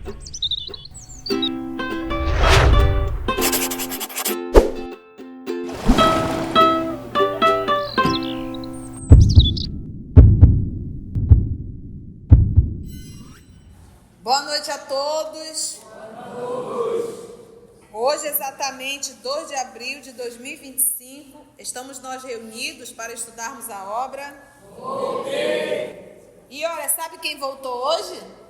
Boa noite a todos. Hoje, exatamente 2 de abril de 2025, estamos nós reunidos para estudarmos a obra. E olha, sabe quem voltou hoje?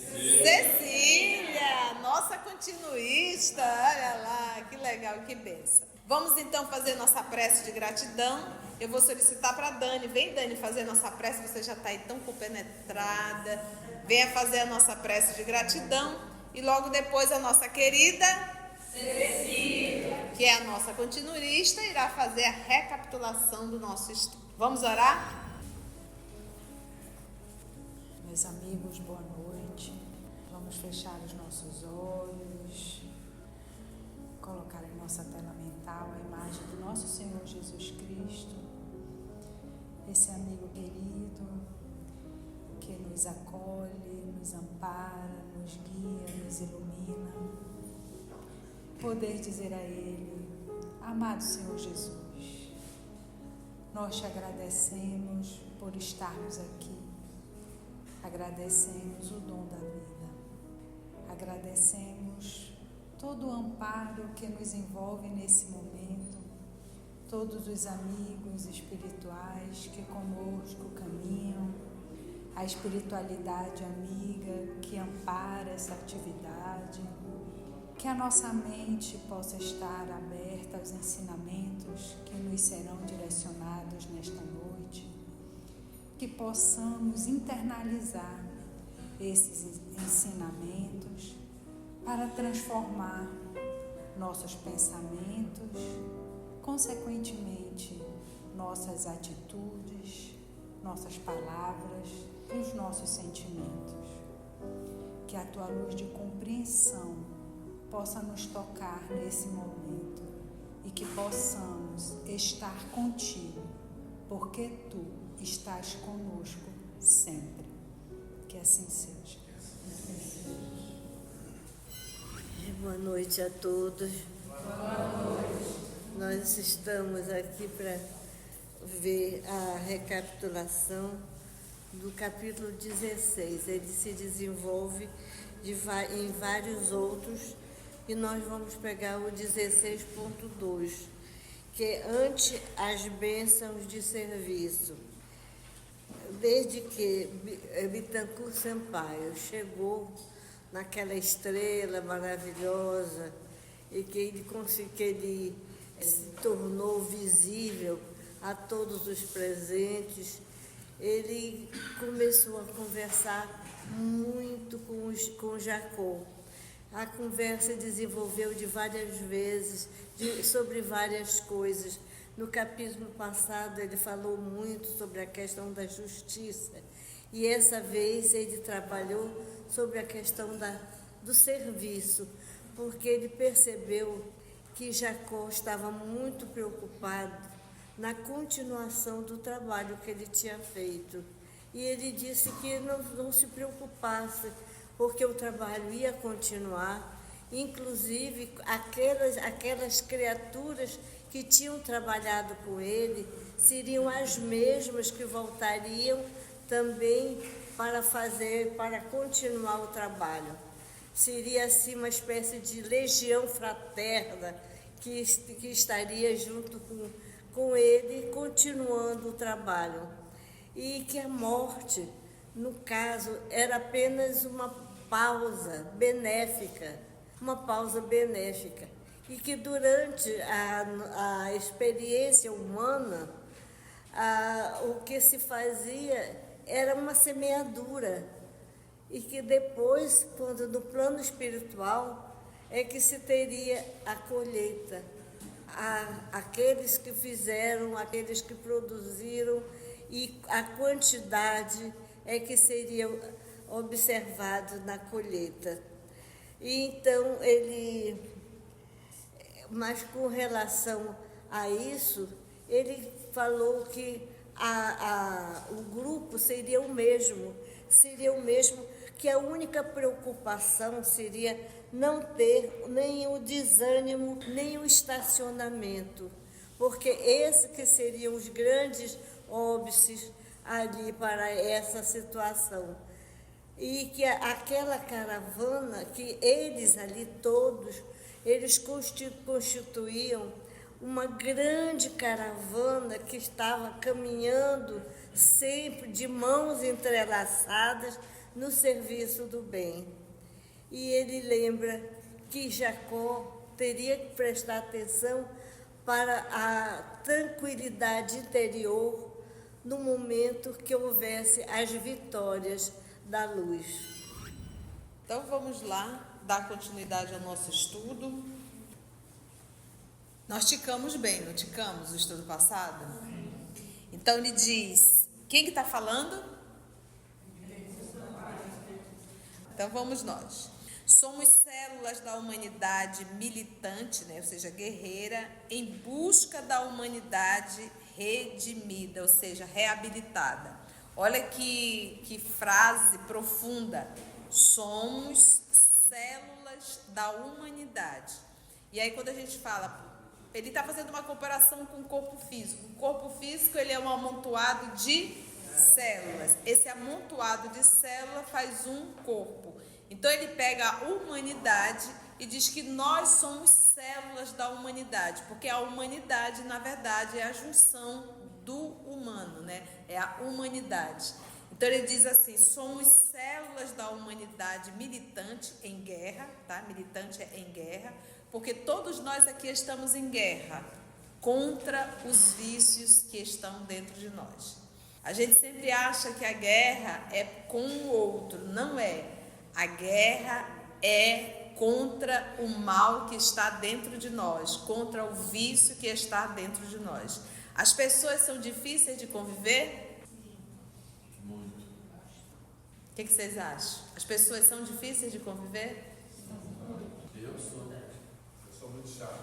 Cecília, nossa continuista. Olha lá, que legal, que bênção. Vamos então fazer nossa prece de gratidão. Eu vou solicitar para a Dani. Vem, Dani, fazer nossa prece. Você já está aí tão compenetrada. Venha fazer a nossa prece de gratidão. E logo depois a nossa querida Cecília, que é a nossa continuista, irá fazer a recapitulação do nosso estudo. Vamos orar? Meus amigos, boa noite. Vamos fechar os nossos olhos, colocar em nossa tela mental a imagem do nosso Senhor Jesus Cristo, esse amigo querido que nos acolhe, nos ampara, nos guia, nos ilumina. Poder dizer a Ele: amado Senhor Jesus, nós te agradecemos por estarmos aqui. Agradecemos o dom da vida, agradecemos todo o amparo que nos envolve nesse momento, todos os amigos espirituais que conosco caminham, a espiritualidade amiga que ampara essa atividade, que a nossa mente possa estar aberta aos ensinamentos que nos serão direcionados nesta noite, que possamos internalizar esses ensinamentos para transformar nossos pensamentos, consequentemente nossas atitudes, nossas palavras e os nossos sentimentos. Que a tua luz de compreensão possa nos tocar nesse momento e que possamos estar contigo, porque tu estás conosco sempre. Que assim seja. Boa noite a todos. Boa noite. Nós estamos aqui para ver a recapitulação do capítulo 16. Ele se desenvolve em vários outros e nós vamos pegar o 16.2, que é ante as bênçãos de serviço. Desde que Bittencourt Sampaio chegou naquela estrela maravilhosa e que ele se tornou visível a todos os presentes, ele começou a conversar muito com Jacó. A conversa desenvolveu de várias vezes sobre várias coisas. No capítulo passado ele falou muito sobre a questão da justiça e essa vez ele trabalhou sobre a questão do serviço, porque ele percebeu que Jacó estava muito preocupado na continuação do trabalho que ele tinha feito. E ele disse que não se preocupasse, porque o trabalho ia continuar, inclusive aquelas criaturas que tinham trabalhado com ele seriam as mesmas que voltariam também para continuar o trabalho. Seria assim uma espécie de legião fraterna que estaria junto com ele, continuando o trabalho. E que a morte, no caso, era apenas uma pausa benéfica, e que durante a experiência humana, o que se fazia era uma semeadura, e que depois, quando no plano espiritual, é que se teria a colheita. Aqueles que fizeram, aqueles que produziram, e a quantidade é que seria observado na colheita. E então mas com relação a isso, ele falou que o grupo seria o mesmo que a única preocupação seria não ter nem o desânimo, nem o estacionamento, porque esses que seriam os grandes óbices ali para essa situação. E que aquela caravana, que eles ali todos, eles constituíam uma grande caravana que estava caminhando sempre de mãos entrelaçadas no serviço do bem. E ele lembra que Jacó teria que prestar atenção para a tranquilidade interior no momento que houvesse as vitórias da luz. Então vamos lá, dar continuidade ao nosso estudo. Nós ticamos bem, não ticamos o estudo passado? Então ele diz, quem que está falando? Então vamos nós. Somos células da humanidade militante, né? Ou seja, guerreira, em busca da humanidade redimida, ou seja, reabilitada. Olha que frase profunda. Somos células da humanidade. E aí quando a gente fala, ele está fazendo uma comparação com o corpo físico. O corpo físico ele é um amontoado de células. Esse amontoado de células faz um corpo. Então ele pega a humanidade e diz que nós somos células da humanidade, porque a humanidade, na verdade, é a junção do humano, né? É a humanidade. Então ele diz assim, somos células da humanidade militante em guerra, tá? Militante é em guerra, porque todos nós aqui estamos em guerra contra os vícios que estão dentro de nós. A gente sempre acha que a guerra é com o outro, não é. A guerra é contra o mal que está dentro de nós, contra o vício que está dentro de nós. As pessoas são difíceis de conviver? Muito. O que vocês acham? As pessoas são difíceis de conviver? Eu sou muito chato.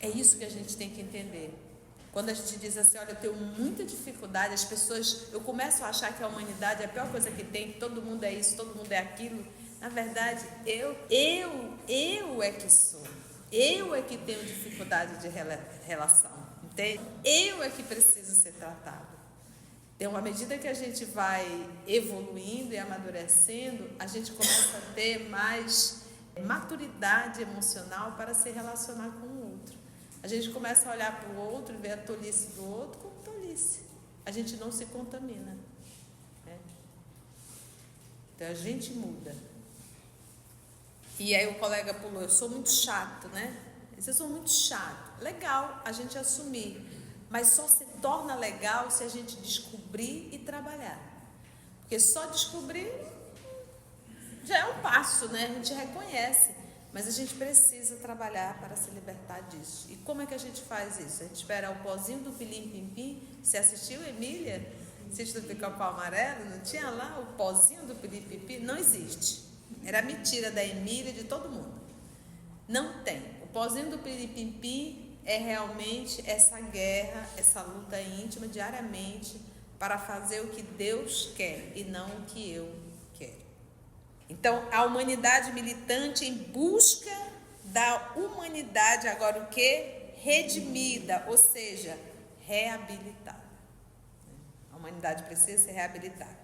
É isso que a gente tem que entender. Quando a gente diz assim, olha, eu tenho muita dificuldade, as pessoas, eu começo a achar que a humanidade é a pior coisa que tem, que todo mundo é isso, todo mundo é aquilo. Na verdade, eu é que sou. Eu é que tenho dificuldade de relação, entende? Eu é que preciso ser tratado. Então, à medida que a gente vai evoluindo e amadurecendo, a gente começa a ter mais maturidade emocional para se relacionar com o outro. A gente começa a olhar para o outro e ver a tolice do outro como tolice. A gente não se contamina, né? Então a gente muda. E aí o colega pulou, eu sou muito chato, né? Eu sou muito chato. Legal a gente assumir, mas só se torna legal se a gente descobrir e trabalhar. Porque só descobrir já é um passo, né? A gente reconhece. Mas a gente precisa trabalhar para se libertar disso. E como é que a gente faz isso? A gente espera o pozinho do pilim-pim-pim. Você assistiu, Emília? Assistiu do Pica-Pau Amarelo? Não tinha lá o pozinho do pilim-pim-pim? Não existe. Era mentira da Emília e de todo mundo. Não tem. O pozinho do pilim-pim-pim é realmente essa guerra, essa luta íntima diariamente para fazer o que Deus quer e não o que eu quero. Então, a humanidade militante em busca da humanidade, agora o que? Redimida, ou seja, reabilitada. A humanidade precisa ser reabilitada.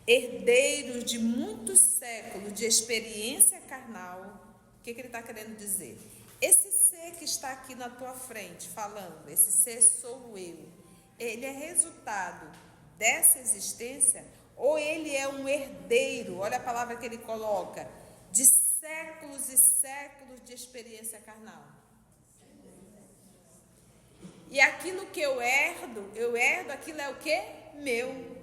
Herdeiros de muitos séculos de experiência carnal, o que ele está querendo dizer? Esse ser que está aqui na tua frente falando, esse ser sou eu, ele é resultado dessa existência? Ou ele é um herdeiro, olha a palavra que ele coloca, de séculos e séculos de experiência carnal. E aquilo que eu herdo aquilo é o quê? Meu.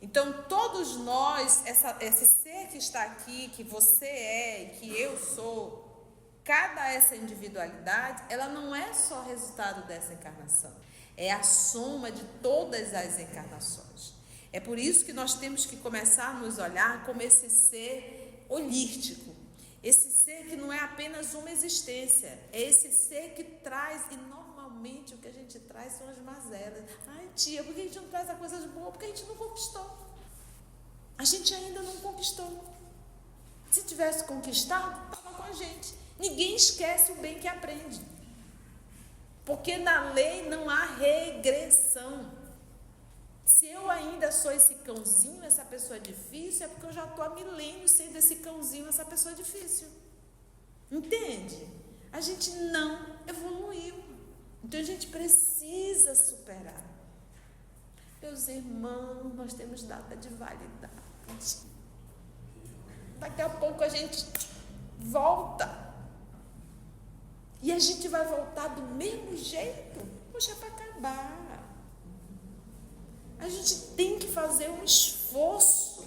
Então, todos nós, esse ser que está aqui, que você é e que eu sou, cada essa individualidade, ela não é só resultado dessa encarnação. É a soma de todas as encarnações. É por isso que nós temos que começar a nos olhar como esse ser holístico. Esse ser que não é apenas uma existência. É esse ser que traz, e normalmente o que a gente traz são as mazelas. Ai, tia, por que a gente não traz as coisas boas? Porque a gente não conquistou. A gente ainda não conquistou. Se tivesse conquistado, estava com a gente. Ninguém esquece o bem que aprende. Porque na lei não há regressão. Se eu ainda sou esse cãozinho, essa pessoa difícil, é porque eu já estou há milênios sendo esse cãozinho, essa pessoa difícil. Entende? A gente não evoluiu. Então a gente precisa superar. Meus irmãos, nós temos data de validade. Daqui a pouco a gente volta. E a gente vai voltar do mesmo jeito. Poxa, é para acabar. A gente tem que fazer um esforço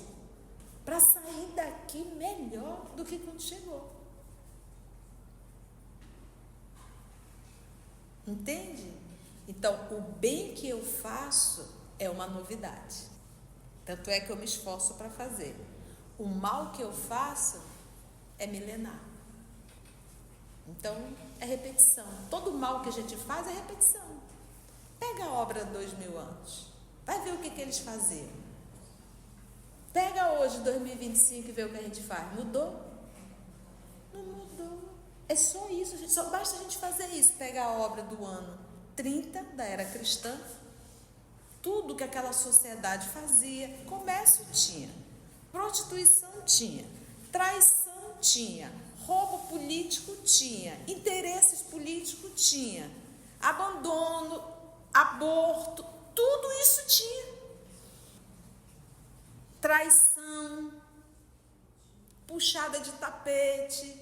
para sair daqui melhor do que quando chegou. Entende? Então, o bem que eu faço é uma novidade. Tanto é que eu me esforço para fazer. O mal que eu faço é milenar. Então, é repetição. Todo mal que a gente faz é repetição. Pega a obra de 2000 anos. Vai ver o que eles faziam. Pega hoje, 2025, e vê o que a gente faz. Mudou? Não mudou. É só isso. Só basta a gente fazer isso. Pega a obra do ano 30 da era cristã. Tudo que aquela sociedade fazia. Comércio tinha. Prostituição tinha. Traição tinha. Roubo político tinha. Interesses políticos tinha. Abandono, aborto, tudo isso tinha. Traição, puxada de tapete,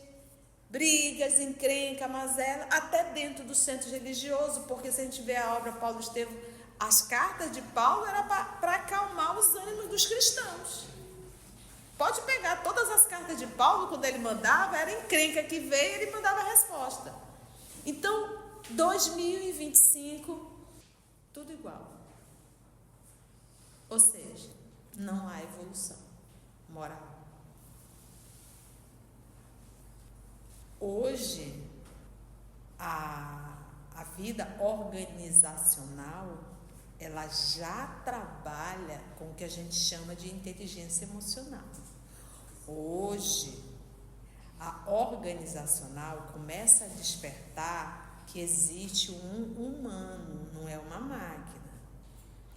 brigas, encrenca, mazela, até dentro do centro religioso, porque se a gente vê a obra Paulo Estevão, as cartas de Paulo eram para acalmar os ânimos dos cristãos. Pode pegar todas as cartas de Paulo, quando ele mandava, era encrenca que veio, ele mandava a resposta. Então, 2025, tudo igual. Ou seja, não há evolução moral. Hoje, a vida organizacional, ela já trabalha com o que a gente chama de inteligência emocional. Hoje, a organizacional começa a despertar que existe um humano, não é uma máquina.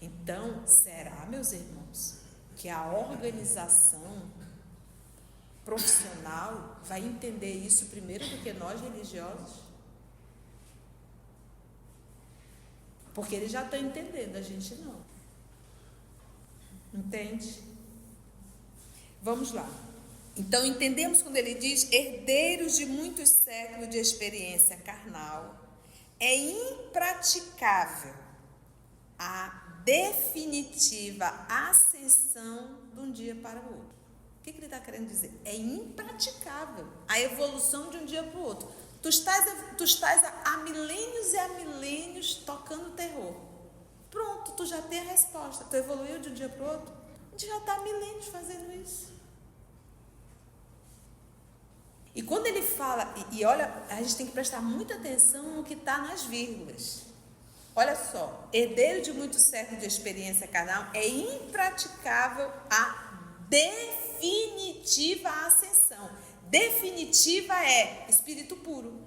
Então, será, meus irmãos, que a organização profissional vai entender isso primeiro do que nós religiosos? Porque eles já estão entendendo, a gente não. Entende? Vamos lá. Então, entendemos quando ele diz herdeiros de muitos séculos de experiência carnal, é impraticável a definitiva ascensão de um dia para o outro. O que ele está querendo dizer? É impraticável a evolução de um dia para o outro. Tu estás há milênios e há milênios tocando terror. Pronto, tu já tem a resposta. Tu evoluiu de um dia para o outro? A gente já está há milênios fazendo isso. E quando ele fala, e olha, a gente tem que prestar muita atenção no que está nas vírgulas. Olha só, herdeiro de muitos séculos de experiência carnal, é impraticável a definitiva ascensão. Definitiva é espírito puro.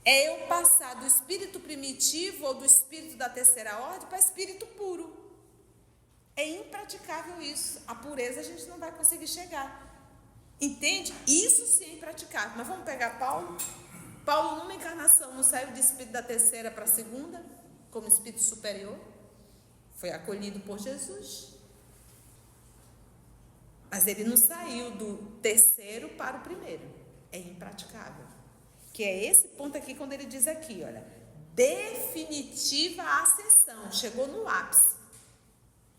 É eu passar do espírito primitivo ou do espírito da terceira ordem para espírito puro. É impraticável isso. A pureza a gente não vai conseguir chegar. Entende? Isso sim é impraticável. Mas vamos pegar Paulo. Paulo, numa encarnação, não saiu de espírito da terceira para a segunda, como espírito superior. Foi acolhido por Jesus. Mas ele não saiu do terceiro para o primeiro. É impraticável. Que é esse ponto aqui, quando ele diz aqui, olha, definitiva ascensão. Chegou no ápice.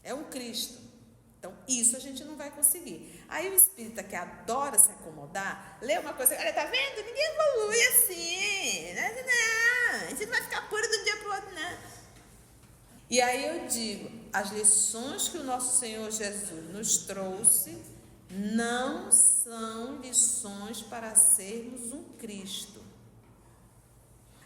É um Cristo. Então, isso a gente não vai conseguir. Aí o espírita que adora se acomodar, lê uma coisa, olha, tá vendo? Ninguém evolui assim. Não, a gente não vai ficar puro de um dia para o outro, não. E aí eu digo, as lições que o nosso Senhor Jesus nos trouxe não são lições para sermos um Cristo.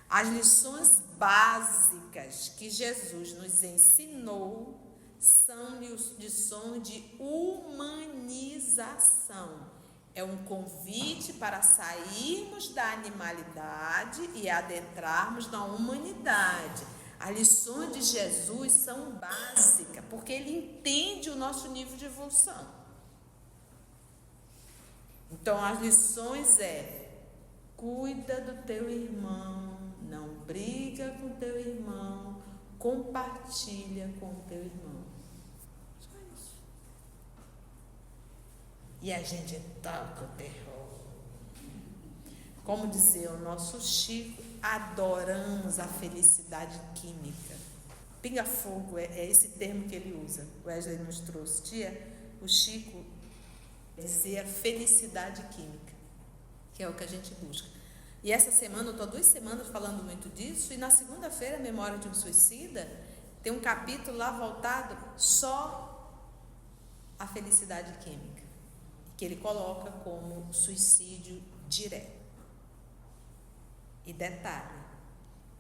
As lições básicas que Jesus nos ensinou são lições de humanização. É um convite para sairmos da animalidade e adentrarmos na humanidade. As lições de Jesus são básicas, porque ele entende o nosso nível de evolução. Então, as lições cuida do teu irmão, não briga com teu irmão, compartilha com o teu irmão. Só isso. E a gente toca o terror. Como dizia o nosso Chico, adoramos a felicidade química. Pinga-fogo é esse termo que ele usa. O Wesley nos trouxe. O Chico dizia felicidade química, que é o que a gente busca. E essa semana, eu estou 2 semanas falando muito disso, e na segunda-feira, Memória de um Suicida, tem um capítulo lá voltado só à felicidade química, que ele coloca como suicídio direto. E detalhe,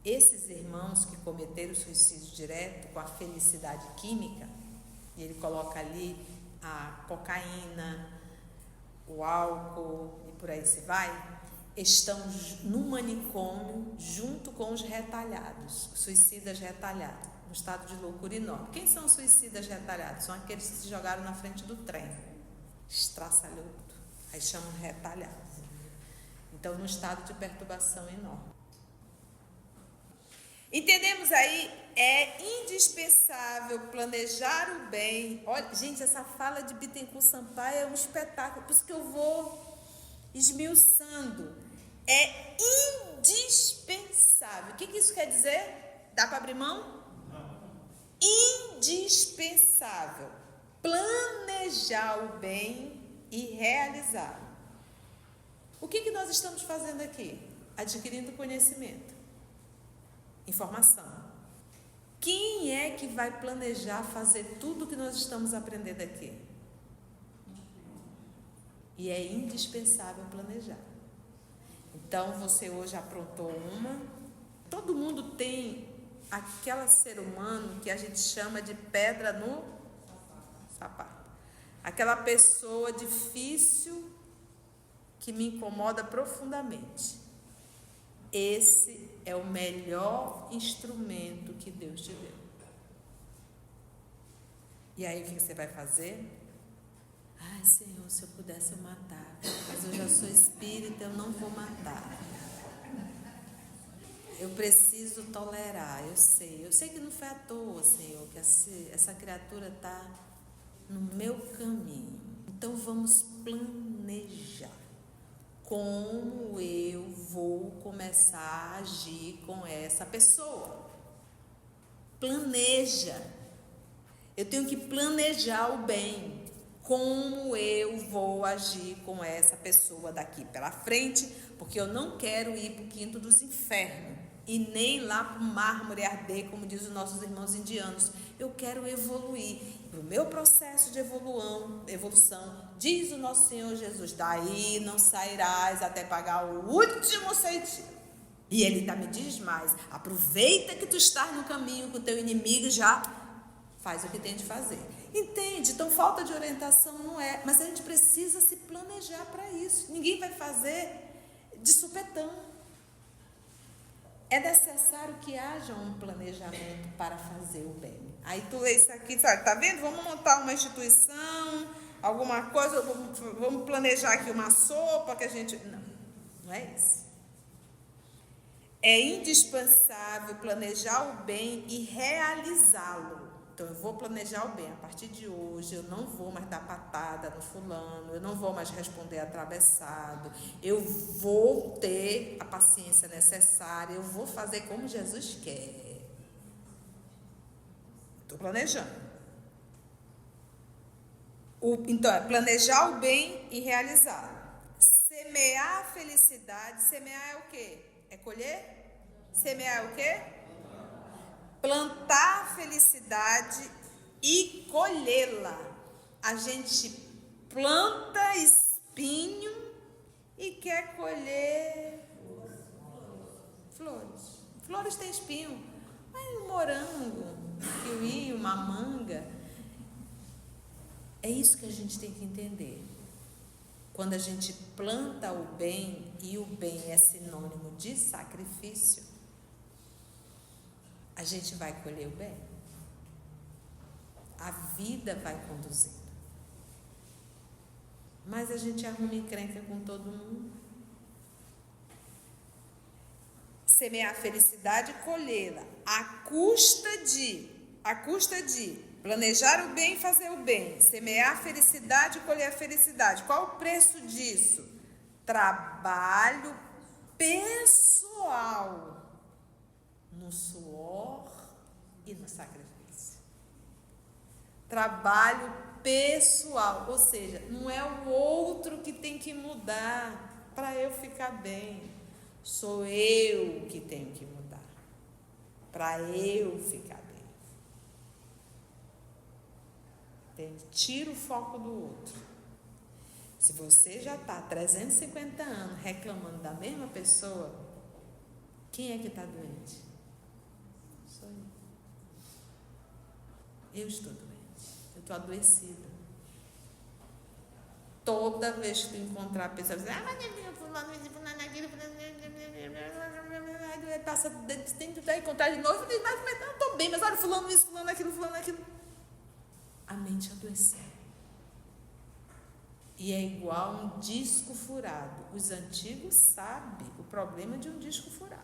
esses irmãos que cometeram suicídio direto com a felicidade química, e ele coloca ali a cocaína, o álcool e por aí se vai, estão no manicômio junto com os retalhados, suicidas retalhados, no estado de loucura enorme. Quem são os suicidas retalhados? São aqueles que se jogaram na frente do trem, estraçalhou tudo, aí chamam retalhados. Então, num estado de perturbação enorme. Entendemos aí, é indispensável planejar o bem. Olha, gente, essa fala de Bittencourt Sampaio é um espetáculo, por isso que eu vou esmiuçando. É indispensável. O que isso quer dizer? Dá para abrir mão? Indispensável. Planejar o bem e realizá-lo. O que nós estamos fazendo aqui? Adquirindo conhecimento, informação. Quem é que vai planejar fazer tudo o que nós estamos aprendendo aqui? E é indispensável planejar. Então, você hoje aprontou uma. Todo mundo tem aquele ser humano que a gente chama de pedra no sapato. Aquela pessoa difícil que me incomoda profundamente. Esse é o melhor instrumento que Deus te deu. E aí o que você vai fazer? Ai, Senhor, se eu pudesse eu matava, mas eu já sou espírita, eu não vou matar. Eu preciso tolerar, eu sei que não foi à toa, Senhor, que essa criatura está no meu caminho. Então vamos planejar. Como eu vou começar a agir com essa pessoa? Planeja. Eu tenho que planejar o bem. Como eu vou agir com essa pessoa daqui pela frente, porque eu não quero ir para o quinto dos infernos e nem lá para o mármore arder, como diz os nossos irmãos indianos. Eu quero evoluir. No meu processo de evolução, diz o nosso Senhor Jesus, daí não sairás até pagar o último centavo. E ele me diz mais, aproveita que tu estás no caminho com o teu inimigo, já faz o que tem de fazer. Entende? Então falta de orientação não é, mas a gente precisa se planejar para isso. Ninguém vai fazer de supetão. É necessário que haja um planejamento para fazer o bem. Aí tu lê isso aqui, sabe, tá vendo? Vamos montar uma instituição, alguma coisa, vamos planejar aqui uma sopa que a gente... Não é isso. É indispensável planejar o bem e realizá-lo. Então, eu vou planejar o bem. A partir de hoje, eu não vou mais dar patada no fulano, eu não vou mais responder atravessado, eu vou ter a paciência necessária, eu vou fazer como Jesus quer. Estou planejando. Então, é planejar o bem e realizar. Semear a felicidade. Semear é o quê? É colher? Semear é o quê? Plantar a felicidade e colhê-la. A gente planta espinho e quer colher flores. Flores têm espinho. Mas um morango, um kiwi, uma manga, É isso que a gente tem que entender. Quando a gente planta o bem, e o bem é sinônimo de sacrifício, a gente vai colher o bem. A vida vai conduzindo. Mas a gente arruma encrenca com todo mundo. Semear a felicidade e colhê-la à custa de planejar o bem e fazer o bem. Semear a felicidade e colher a felicidade. Qual o preço disso? Trabalho pessoal no suor e no sacrifício. Trabalho pessoal, ou seja, não é o outro que tem que mudar para eu ficar bem. Sou eu que tenho que mudar para eu ficar bem. Entende? Tira o foco do outro. Se você já está 350 anos reclamando da mesma pessoa, quem é que está doente? Sou eu. Eu estou doente. Eu estou adoecida. Toda vez que tu encontrar a pessoa, você passa tem que encontrar de novo, mas não estou bem, mas olha, fulano isso, fulano aquilo. A mente adoeceu. E é igual um disco furado. Os antigos sabem o problema de um disco furado.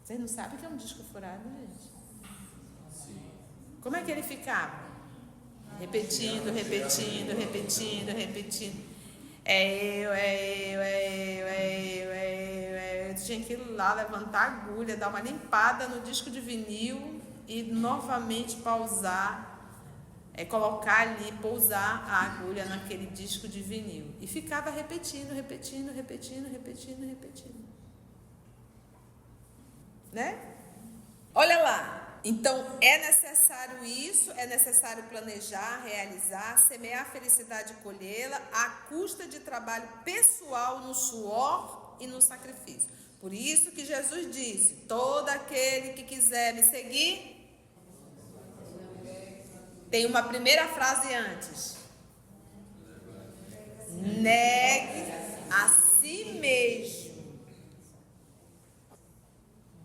Vocês não sabem o que é um disco furado, gente? Sim. Como é que ele ficava? Repetindo. É eu. Eu tinha que ir lá, levantar a agulha, dar uma limpada no disco de vinil e novamente pausar, colocar ali, pousar a agulha naquele disco de vinil. E ficava repetindo. Né? Olha lá. Então, é necessário isso, é necessário planejar, realizar, semear a felicidade e colhê-la à custa de trabalho pessoal no suor e no sacrifício. Por isso que Jesus disse, todo aquele que quiser me seguir, tem uma primeira frase antes. Negue a si mesmo.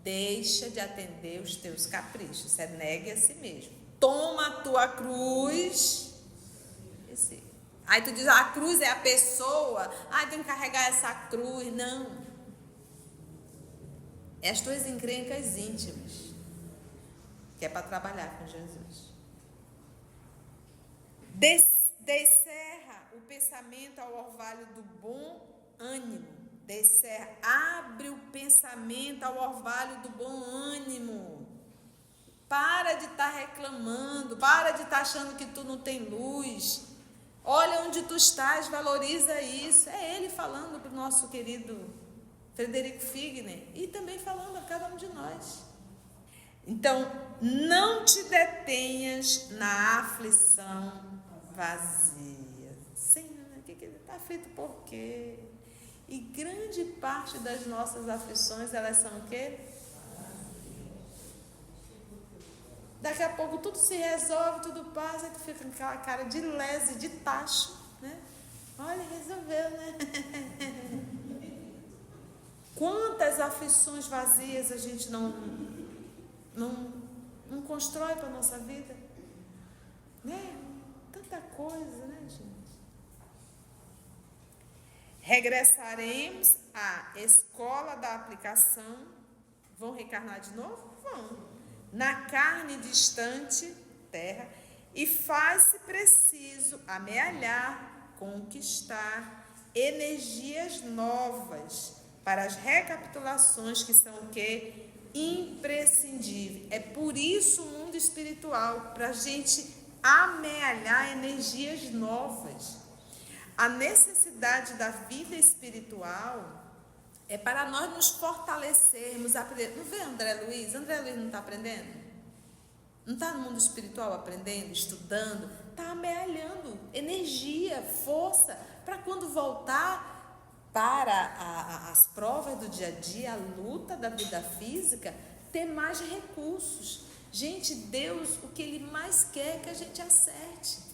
Deixa de atender os teus caprichos. Isso é negue a si mesmo. Toma a tua cruz. Aí tu diz, a cruz é a pessoa. Tem que carregar essa cruz. Não. É as tuas encrencas íntimas. Que é para trabalhar com Jesus. Descerra o pensamento ao orvalho do bom ânimo. Abre o pensamento ao orvalho do bom ânimo. Para de estar reclamando, para de estar achando que tu não tem luz. Olha onde tu estás, valoriza isso. É ele falando para o nosso querido Frederico Figner e também falando a cada um de nós. Então, não te detenhas na aflição vazia. Senhor, o que ele está feito por quê? E grande parte das nossas aflições, elas são o quê? Daqui a pouco tudo se resolve, tudo passa, e tu fica com aquela cara de lese, de tacho, né? Olha, resolveu, né? Quantas aflições vazias a gente não constrói para a nossa vida? Né? Tanta coisa, né, gente? Regressaremos à escola da aplicação. Vão reencarnar de novo? Vão. Na carne distante, terra, e faz-se preciso amealhar, conquistar energias novas para as recapitulações que são o quê? Imprescindíveis. É por isso o mundo espiritual, para a gente amealhar energias novas. A necessidade da vida espiritual é para nós nos fortalecermos, aprender. Não vê André Luiz? André Luiz não está aprendendo? Não está no mundo espiritual aprendendo, estudando? Está amealhando energia, força, para quando voltar para as provas do dia a dia, a luta da vida física, ter mais recursos. Gente, Deus, o que Ele mais quer é que a gente acerte.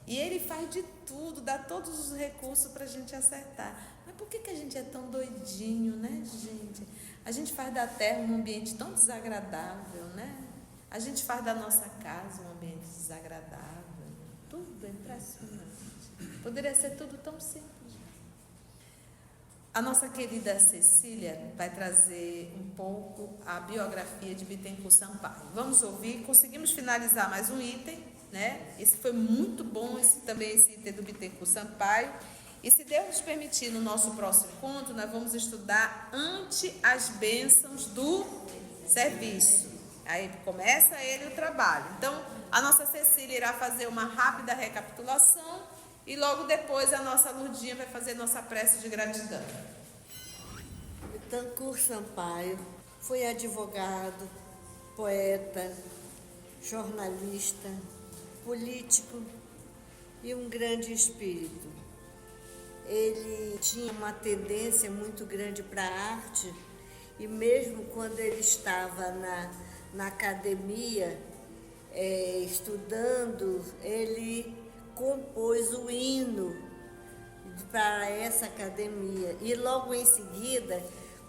E Ele faz de tudo, dá todos os recursos para a gente acertar. Mas por que a gente é tão doidinho, né, gente? A gente faz da terra um ambiente tão desagradável, né? A gente faz da nossa casa um ambiente desagradável. Tudo é impressionante. Poderia ser tudo tão simples. A nossa querida Cecília vai trazer um pouco a biografia de Bittencourt Sampaio. Vamos ouvir, conseguimos finalizar mais um item, né? Esse foi muito bom, esse item do Bittencourt Sampaio. E se Deus nos permitir, no nosso próximo encontro, nós vamos estudar ante as bênçãos do serviço. Aí começa ele o trabalho. Então, a nossa Cecília irá fazer uma rápida recapitulação e logo depois a nossa Lurdinha vai fazer nossa prece de gratidão. Bittencourt Sampaio foi advogado, poeta, jornalista, político e um grande espírito. Ele tinha uma tendência muito grande para a arte e mesmo quando ele estava na academia estudando, ele compôs o hino para essa academia. E logo em seguida,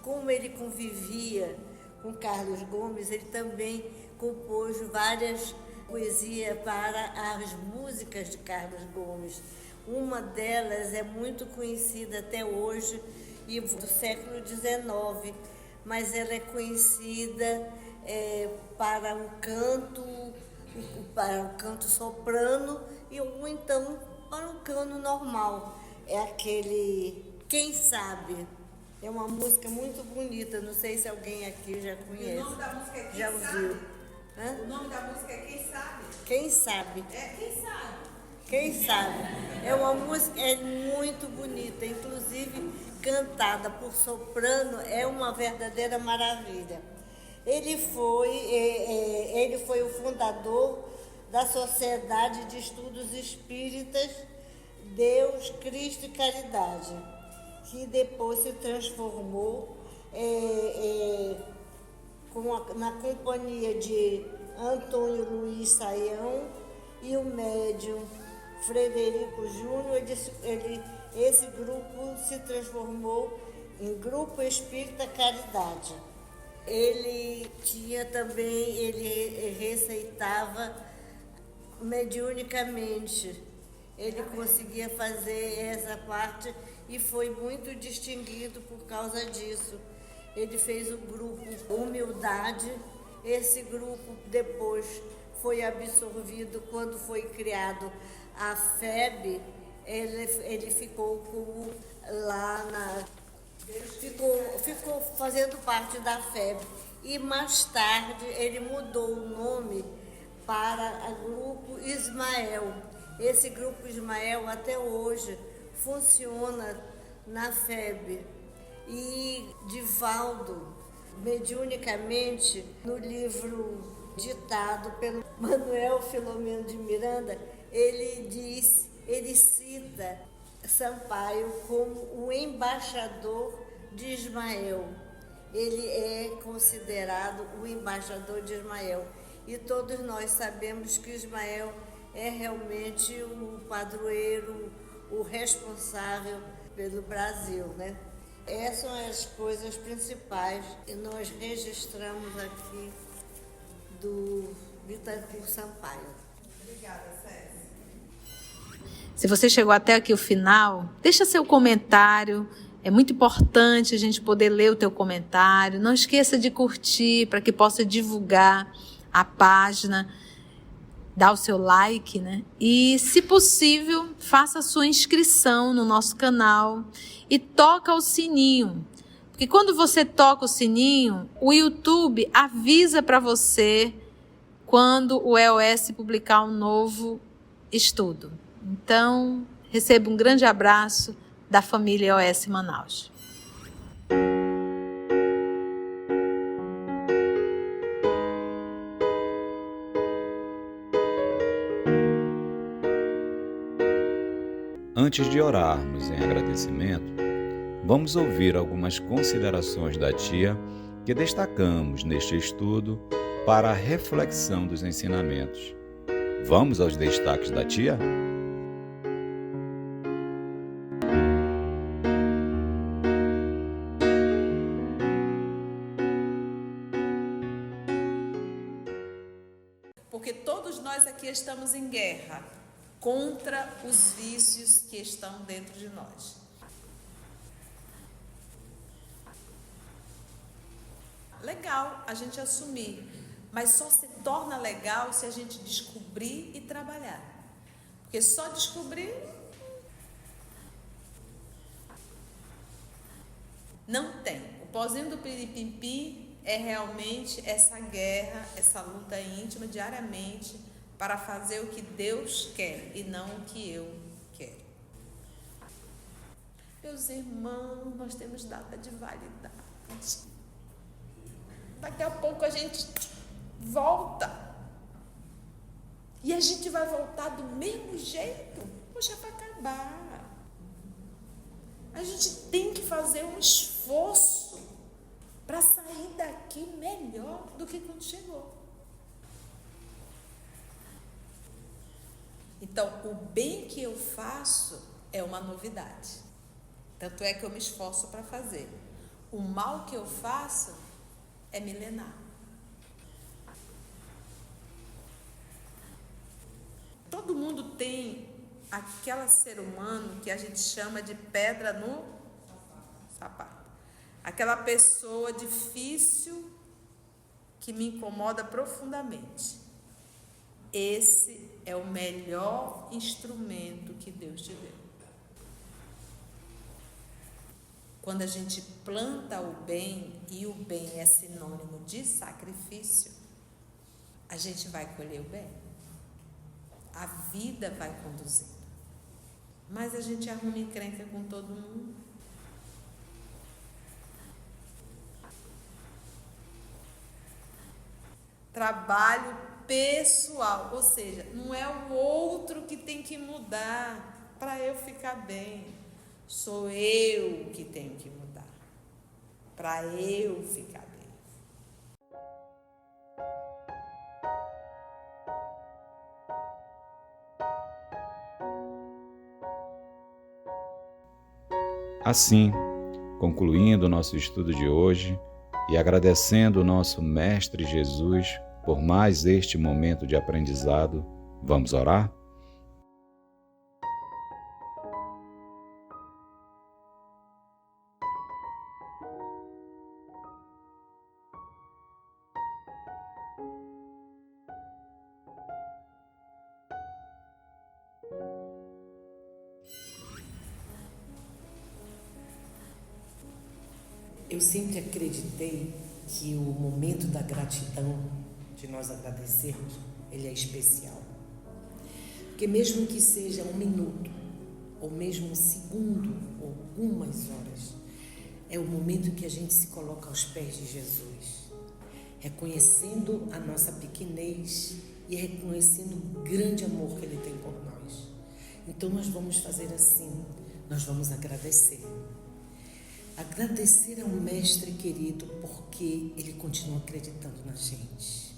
como ele convivia com Carlos Gomes, ele também compôs várias poesias para as músicas de Carlos Gomes. Uma delas é muito conhecida até hoje, e do século XIX, mas ela é conhecida para um canto soprano ou então para um cano normal. É aquele Quem Sabe. É uma música muito bonita, não sei se alguém aqui já conhece. E o nome da música é Quem já ouviu? Sabe? O nome da música é Quem Sabe? Quem Sabe. Quem sabe? Quem Sabe. É uma música muito bonita, inclusive cantada por soprano, é uma verdadeira maravilha. Ele foi o fundador da Sociedade de Estudos Espíritas Deus, Cristo e Caridade, que depois se transformou na companhia de Antônio Luiz Saião e o médium Frederico Júnior. Esse grupo se transformou em Grupo Espírita Caridade. Ele receitava mediunicamente. Ele conseguia fazer essa parte e foi muito distinguido por causa disso. Ele fez o grupo Humildade. Esse grupo depois foi absorvido quando foi criado a FEB. Ele ficou ficou fazendo parte da FEB. E mais tarde ele mudou o nome para o Grupo Ismael. Esse Grupo Ismael até hoje funciona na FEB. E Divaldo, mediunicamente, no livro ditado pelo Manuel Filomeno de Miranda, ele cita Sampaio como o embaixador de Ismael. Ele é considerado o embaixador de Ismael. E todos nós sabemos que Ismael é realmente o padroeiro, o responsável pelo Brasil, né? Essas são as coisas principais que nós registramos aqui do Bittencourt Sampaio. Obrigada, Célia. Se você chegou até aqui o final, deixa seu comentário. É muito importante a gente poder ler o teu comentário. Não esqueça de curtir para que possa divulgar a página. Dá o seu like, né? E, se possível, faça a sua inscrição no nosso canal e toca o sininho. Porque quando você toca o sininho, o YouTube avisa para você quando o EOS publicar um novo estudo. Então, receba um grande abraço da família EOS Manaus. Antes de orarmos em agradecimento, vamos ouvir algumas considerações da tia que destacamos neste estudo para a reflexão dos ensinamentos. Vamos aos destaques da tia? porque todos nós aqui estamos em guerra contra os vícios que estão dentro de nós. Legal a gente assumir, mas só se torna legal se a gente descobrir e trabalhar. Porque só descobrir não tem. O pozinho do piripimpim é realmente essa guerra, essa luta íntima diariamente para fazer o que Deus quer e não o que eu quero. Meus irmãos, nós temos data de validade. Daqui a pouco a gente volta. E a gente vai voltar do mesmo jeito. Poxa, é para acabar. A gente tem que fazer um esforço para sair daqui melhor do que quando chegou. Então, o bem que eu faço é uma novidade. Tanto é que eu me esforço para fazer. O mal que eu faço é milenar. Todo mundo tem aquela ser humano que a gente chama de pedra no sapato. Aquela pessoa difícil que me incomoda profundamente. Esse é o melhor instrumento que Deus te deu. Quando a gente planta o bem, e o bem é sinônimo de sacrifício, a gente vai colher o bem. A vida vai conduzindo. Mas a gente arruma encrenca com todo mundo. Trabalho pessoal, ou seja, não é o outro que tem que mudar para eu ficar bem. Sou eu que tenho que mudar para eu ficar bem. Assim, concluindo o nosso estudo de hoje e agradecendo o nosso Mestre Jesus por mais este momento de aprendizado, vamos orar? Eu sempre acreditei que o momento da gratidão, de nós agradecermos, ele é especial. Porque mesmo que seja um minuto, ou mesmo um segundo, ou algumas horas, é o momento que a gente se coloca aos pés de Jesus, reconhecendo a nossa pequenez e reconhecendo o grande amor que Ele tem por nós. Então nós vamos fazer assim, nós vamos agradecer. Agradecer ao Mestre querido porque Ele continua acreditando na gente.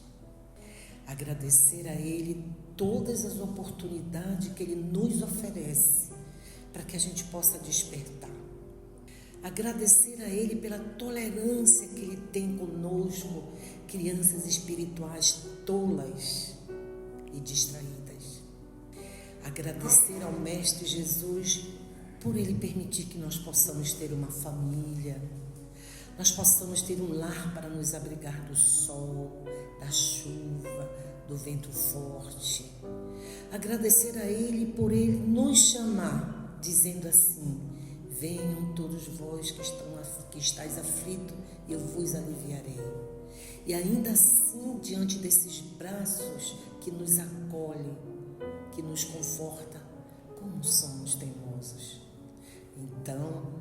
Agradecer a Ele todas as oportunidades que Ele nos oferece para que a gente possa despertar. Agradecer a Ele pela tolerância que Ele tem conosco, crianças espirituais tolas e distraídas. Agradecer ao Mestre Jesus por Ele permitir que nós possamos ter uma família, nós possamos ter um lar para nos abrigar do sol, da chuva, do vento forte. Agradecer a Ele por Ele nos chamar, dizendo assim: venham todos vós que estáis aflitos, eu vos aliviarei. E ainda assim, diante desses braços que nos acolhem, que nos conforta, como somos teimosos. Então,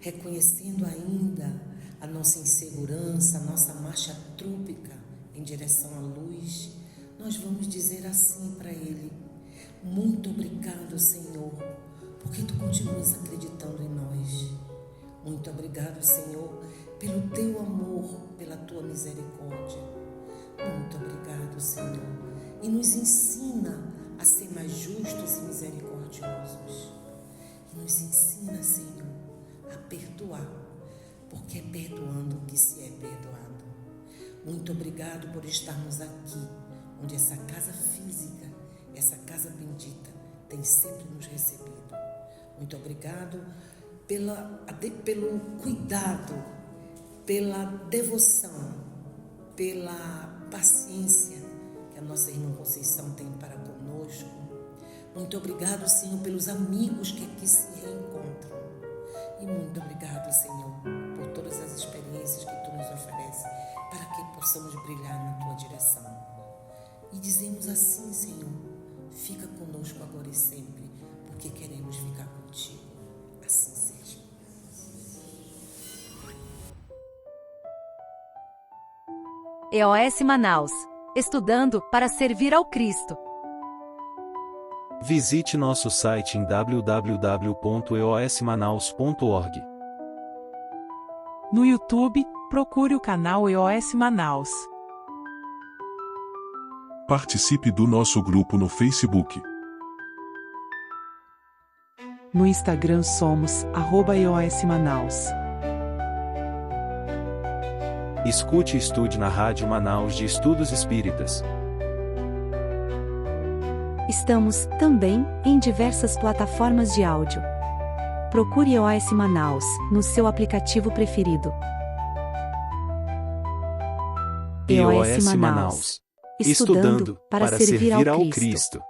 reconhecendo ainda a nossa insegurança, a nossa marcha trúpica em direção à luz, nós vamos dizer assim para Ele: muito obrigado, Senhor, porque Tu continuas acreditando em nós. Muito obrigado, Senhor, pelo Teu amor, pela Tua misericórdia. Muito obrigado, Senhor, e nos ensina a ser mais justos e misericordiosos. E nos ensina, Senhor, a perdoar, porque é perdoando que se é perdoado. Muito obrigado por estarmos aqui, onde essa casa física, essa casa bendita, tem sempre nos recebido. Muito obrigado pelo cuidado, pela devoção, pela paciência que a nossa irmã Conceição tem para conosco. Muito obrigado, Senhor, pelos amigos que aqui se reencontram. E muito obrigado, Senhor, por todas as experiências que Tu nos oferece para que possamos brilhar na Tua direção. E dizemos assim, Senhor, fica conosco agora e sempre, porque queremos ficar contigo. Assim seja. EOS Manaus. Estudando para servir ao Cristo. Visite nosso site em www.eosmanaus.org. No YouTube, procure o canal EOS Manaus. Participe do nosso grupo no Facebook. No Instagram somos @EOS Manaus. Escute e estude na Rádio Manaus de Estudos Espíritas. Estamos, também, em diversas plataformas de áudio. Procure EOS Manaus, no seu aplicativo preferido. EOS Manaus. Estudando para servir ao Cristo.